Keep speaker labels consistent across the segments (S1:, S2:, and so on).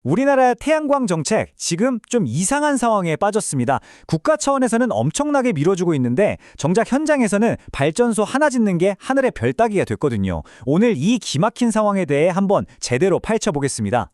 S1: 우리나라 태양광 정책 지금 좀 이상한 상황에 빠졌습니다. 국가 차원에서는 엄청나게 밀어주고 있는데 정작 현장에서는 발전소 하나 짓는 게 하늘의 별 따기가 됐거든요. 오늘 이 기막힌 상황에 대해 한번 제대로 파헤쳐보겠습니다.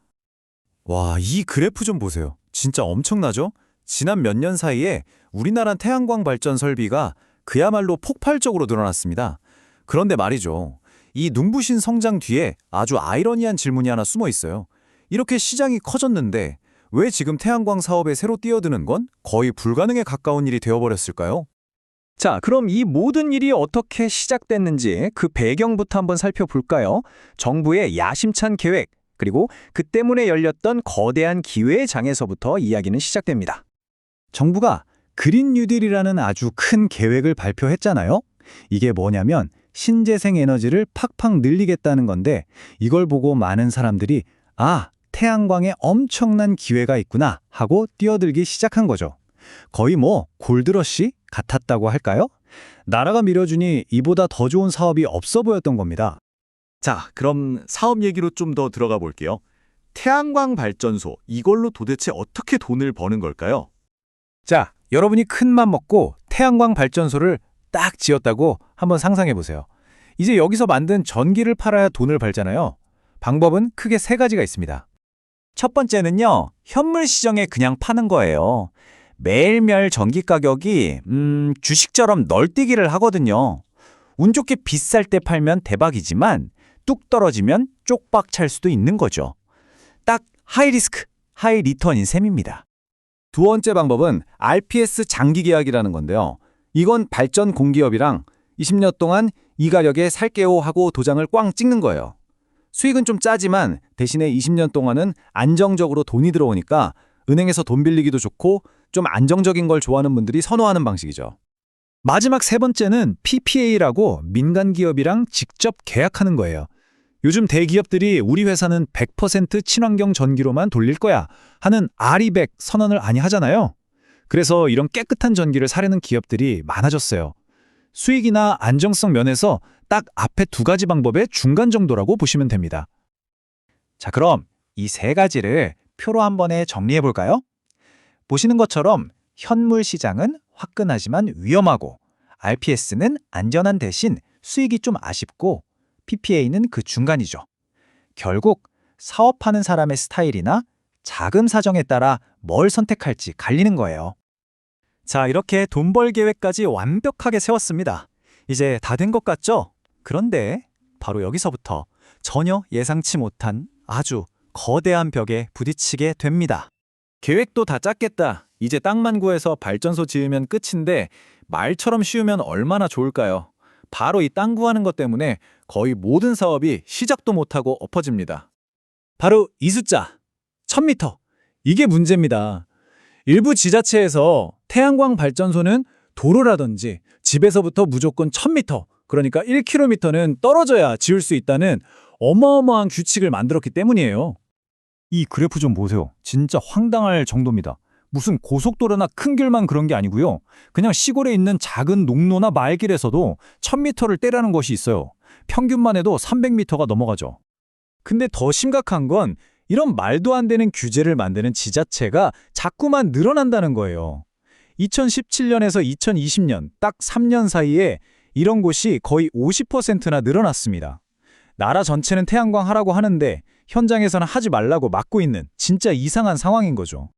S2: 와, 이 그래프 좀 보세요. 진짜 엄청나죠? 지난 몇 년 사이에 우리나라 태양광 발전 설비가 그야말로 폭발적으로 늘어났습니다. 그런데 말이죠. 이 눈부신 성장 뒤에 아주 아이러니한 질문이 하나 숨어 있어요. 이렇게 시장이 커졌는데 왜 지금 태양광 사업에 새로 뛰어드는 건 거의 불가능에 가까운 일이 되어버렸을까요?
S1: 자, 그럼 이 모든 일이 어떻게 시작됐는지 그 배경부터 한번 살펴볼까요? 정부의 야심찬 계획, 그리고 그 때문에 열렸던 거대한 기회의 장에서부터 이야기는 시작됩니다. 정부가 그린 뉴딜이라는 아주 큰 계획을 발표했잖아요. 이게 뭐냐면 신재생 에너지를 팍팍 늘리겠다는 건데 이걸 보고 많은 사람들이 태양광에 엄청난 기회가 있구나 하고 뛰어들기 시작한 거죠. 거의 골드러시 같았다고 할까요? 나라가 밀어주니 이보다 더 좋은 사업이 없어 보였던 겁니다.
S3: 자, 그럼 사업 얘기로 좀 더 들어가 볼게요. 태양광 발전소, 이걸로 도대체 어떻게 돈을 버는 걸까요?
S1: 자, 여러분이 큰 맘 먹고 태양광 발전소를 딱 지었다고 한번 상상해 보세요. 이제 여기서 만든 전기를 팔아야 돈을 벌잖아요. 방법은 크게 세 가지가 있습니다. 첫 번째는요, 현물 시장에 그냥 파는 거예요. 매일매일 전기 가격이 주식처럼 널뛰기를 하거든요. 운 좋게 비쌀 때 팔면 대박이지만 뚝 떨어지면 쪽박 찰 수도 있는 거죠. 딱 하이 리스크, 하이 리턴인 셈입니다.
S2: 두 번째 방법은 RPS 장기 계약이라는 건데요. 이건 발전 공기업이랑 20년 동안 이 가격에 살게요 하고 도장을 꽝 찍는 거예요. 수익은 좀 짜지만 대신에 20년 동안은 안정적으로 돈이 들어오니까 은행에서 돈 빌리기도 좋고 좀 안정적인 걸 좋아하는 분들이 선호하는 방식이죠.
S1: 마지막 세 번째는 PPA라고 민간 기업이랑 직접 계약하는 거예요. 요즘 대기업들이 우리 회사는 100% 친환경 전기로만 돌릴 거야 하는 RE100 선언을 많이 하잖아요. 그래서 이런 깨끗한 전기를 사려는 기업들이 많아졌어요. 수익이나 안정성 면에서 딱 앞에 두 가지 방법의 중간 정도라고 보시면 됩니다. 자, 그럼 이 세 가지를 표로 한 번에 정리해 볼까요? 보시는 것처럼 현물 시장은 화끈하지만 위험하고 RPS는 안전한 대신 수익이 좀 아쉽고 PPA는 그 중간이죠. 결국 사업하는 사람의 스타일이나 자금 사정에 따라 뭘 선택할지 갈리는 거예요. 자, 이렇게 돈 벌 계획까지 완벽하게 세웠습니다. 이제 다 된 것 같죠? 그런데 바로 여기서부터 전혀 예상치 못한 아주 거대한 벽에 부딪히게 됩니다.
S2: 계획도 다 짰겠다. 이제 땅만 구해서 발전소 지으면 끝인데 말처럼 쉬우면 얼마나 좋을까요? 바로 이 땅 구하는 것 때문에 거의 모든 사업이 시작도 못하고 엎어집니다.
S1: 바로 이 숫자, 1000m. 이게 문제입니다. 일부 지자체에서 태양광 발전소는 도로라든지 집에서부터 무조건 1000m, 그러니까 1km는 떨어져야 지을 수 있다는 어마어마한 규칙을 만들었기 때문이에요. 이 그래프 좀 보세요. 진짜 황당할 정도입니다. 무슨 고속도로나 큰 길만 그런 게 아니고요. 그냥 시골에 있는 작은 농로나 마을길에서도 1000m를 떼라는 것이 있어요. 평균만 해도 300m가 넘어가죠. 근데 더 심각한 건 이런 말도 안 되는 규제를 만드는 지자체가 자꾸만 늘어난다는 거예요. 2017년에서 2020년 딱 3년 사이에 이런 곳이 거의 50%나 늘어났습니다. 나라 전체는 태양광 하라고 하는데 현장에서는 하지 말라고 막고 있는 진짜 이상한 상황인 거죠.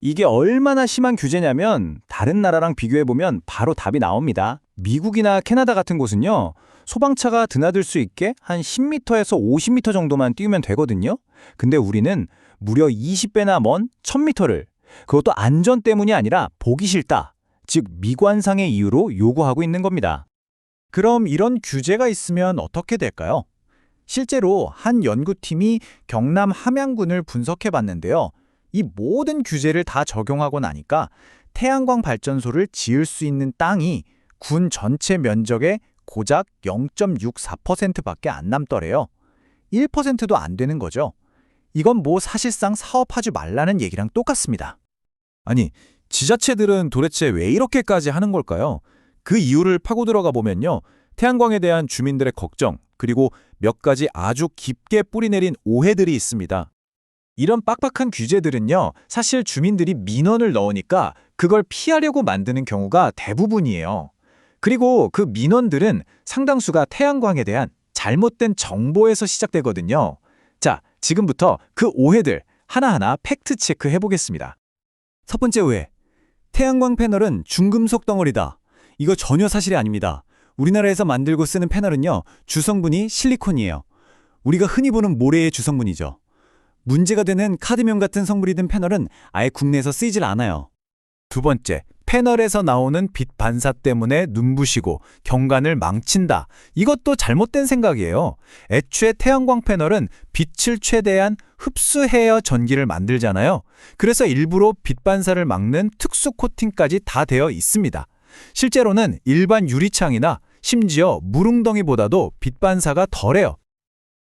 S1: 이게 얼마나 심한 규제냐면 다른 나라랑 비교해보면 바로 답이 나옵니다. 미국이나 캐나다 같은 곳은요, 소방차가 드나들 수 있게 한 10m에서 50m 정도만 띄우면 되거든요. 근데 우리는 무려 20배나 먼 1000m를, 그것도 안전 때문이 아니라 보기 싫다, 즉 미관상의 이유로 요구하고 있는 겁니다. 그럼 이런 규제가 있으면 어떻게 될까요? 실제로 한 연구팀이 경남 함양군을 분석해 봤는데요. 이 모든 규제를 다 적용하고 나니까 태양광 발전소를 지을 수 있는 땅이 군 전체 면적의 고작 0.64%밖에 안 남더래요. 1%도 안 되는 거죠. 이건 사실상 사업하지 말라는 얘기랑 똑같습니다.
S2: 아니, 지자체들은 도대체 왜 이렇게까지 하는 걸까요? 그 이유를 파고 들어가 보면요. 태양광에 대한 주민들의 걱정, 그리고 몇 가지 아주 깊게 뿌리내린 오해들이 있습니다.
S1: 이런 빡빡한 규제들은요, 사실 주민들이 민원을 넣으니까 그걸 피하려고 만드는 경우가 대부분이에요. 그리고 그 민원들은 상당수가 태양광에 대한 잘못된 정보에서 시작되거든요. 자, 지금부터 그 오해들 하나하나 팩트 체크 해보겠습니다.
S2: 첫 번째 오해. 태양광 패널은 중금속 덩어리다. 이거 전혀 사실이 아닙니다. 우리나라에서 만들고 쓰는 패널은요, 주성분이 실리콘이에요. 우리가 흔히 보는 모래의 주성분이죠. 문제가 되는 카드뮴 같은 성분이 든 패널은 아예 국내에서 쓰이질 않아요.
S1: 두 번째, 패널에서 나오는 빛 반사 때문에 눈부시고 경관을 망친다. 이것도 잘못된 생각이에요. 애초에 태양광 패널은 빛을 최대한 흡수해야 전기를 만들잖아요. 그래서 일부러 빛 반사를 막는 특수 코팅까지 다 되어 있습니다. 실제로는 일반 유리창이나 심지어 물웅덩이보다도 빛 반사가 덜해요.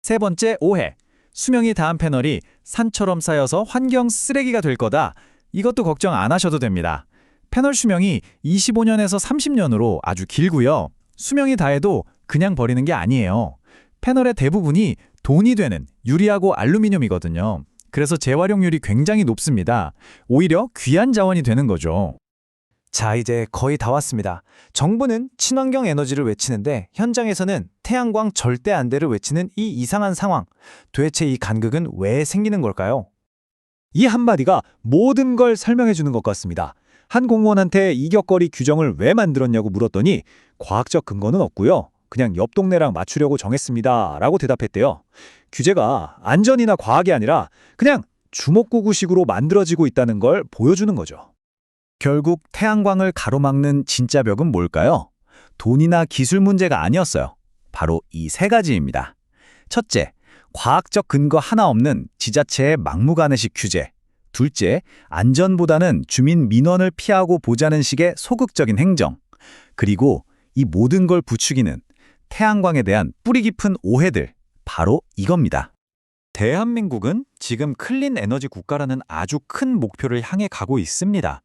S1: 세 번째 오해. 수명이 다한 패널이 산처럼 쌓여서 환경 쓰레기가 될 거다. 이것도 걱정 안 하셔도 됩니다. 패널 수명이 25년에서 30년으로 아주 길고요. 수명이 다해도 그냥 버리는 게 아니에요. 패널의 대부분이 돈이 되는 유리하고 알루미늄이거든요. 그래서 재활용률이 굉장히 높습니다. 오히려 귀한 자원이 되는 거죠. 자, 이제 거의 다 왔습니다. 정부는 친환경 에너지를 외치는데 현장에서는 태양광 절대 안 돼를 외치는 이 이상한 상황. 도대체 이 간극은 왜 생기는 걸까요? 이 한마디가 모든 걸 설명해 주는 것 같습니다. 한 공무원한테 이격거리 규정을 왜 만들었냐고 물었더니 과학적 근거는 없고요. 그냥 옆 동네랑 맞추려고 정했습니다. 라고 대답했대요. 규제가 안전이나 과학이 아니라 그냥 주먹구구식으로 만들어지고 있다는 걸 보여주는 거죠. 결국 태양광을 가로막는 진짜 벽은 뭘까요? 돈이나 기술 문제가 아니었어요. 바로 이 세 가지입니다. 첫째, 과학적 근거 하나 없는 지자체의 막무가내식 규제. 둘째, 안전보다는 주민 민원을 피하고 보자는 식의 소극적인 행정. 그리고 이 모든 걸 부추기는 태양광에 대한 뿌리 깊은 오해들. 바로 이겁니다. 대한민국은 지금 클린 에너지 국가라는 아주 큰 목표를 향해 가고 있습니다.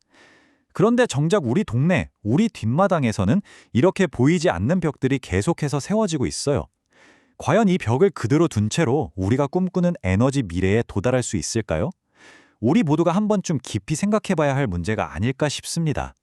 S1: 그런데 정작 우리 동네, 우리 뒷마당에서는 이렇게 보이지 않는 벽들이 계속해서 세워지고 있어요. 과연 이 벽을 그대로 둔 채로 우리가 꿈꾸는 에너지 미래에 도달할 수 있을까요? 우리 모두가 한 번쯤 깊이 생각해봐야 할 문제가 아닐까 싶습니다.